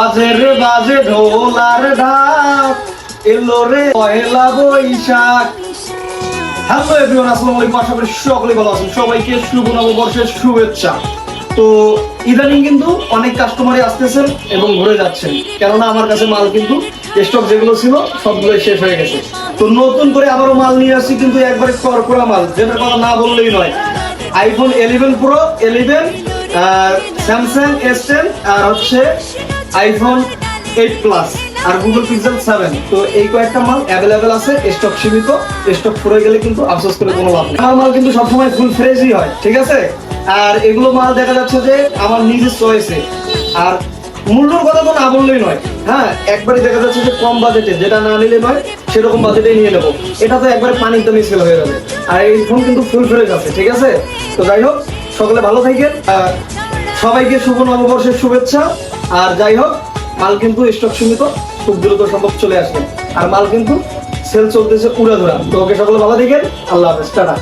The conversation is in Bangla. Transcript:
বাজে রে বাজে ঢোলার ঢাক, এলো রে পহেলা বৈশাখ। হ্যালো এভরিওয়ান, আসসালামু আলাইকুম। আশা করি সকলে ভালো আছেন। সবাইকে শুভ নববর্ষের শুভেচ্ছা। তো ইদানিং কিন্তু অনেক কাস্টমারই আসতেছেন এবং ঘুরে যাচ্ছেন, কেননা আমার কাছে মাল কিন্তু স্টক যেগুলো ছিল সবগুলো শেষ হয়ে গেছে। তো নতুন করে আবারও মাল নিয়ে আসছি, কিন্তু একবারে করকরা মাল, যেটার কথা না বললেই নয়। আইফোন 11 প্রো, 11, স্যামসাং S10, আর হচ্ছে আইফোন 8 প্লাস আর গুগল পিক্সেল 7। তো এই কয়েকটা মাল অ্যাভেলেবেল আছে, স্টক সীমিত। স্টক ফুরে গেলে কিন্তু আফসোস করে কোনো লাভ নেই। আমার মাল কিন্তু সবসময় ফুল ফ্রেশই হয়, ঠিক আছে? আর এগুলো মাল দেখা যাচ্ছে যে আমার নিজের চয়েসে। আর মূল্যর কথা তো না বললেই নয়। হ্যাঁ, একবারে দেখা যাচ্ছে যে কম বাজেটে, যেটা না নিলে নয় সেরকম বাজেটে নিয়ে নেবো। এটা তো একবারে পানির দামে সেল হয়ে যাবে। আর এই ফোন কিন্তু ফুল ফ্রেশ আছে, ঠিক আছে? তো যাই হোক, সকলে ভালো থাকেন। সবাইকে শুভ নববর্ষের শুভেচ্ছা। আর যাই হোক, মাল কিন্তু স্টক সীমিত, খুব দ্রুত সম্ভব চলে আসবে। আর মাল কিন্তু সেল চলতেছে উড়াধুরা। তো ওকে সকলে ভালো থাকেন। আল্লাহ হাফেজ, টাটা।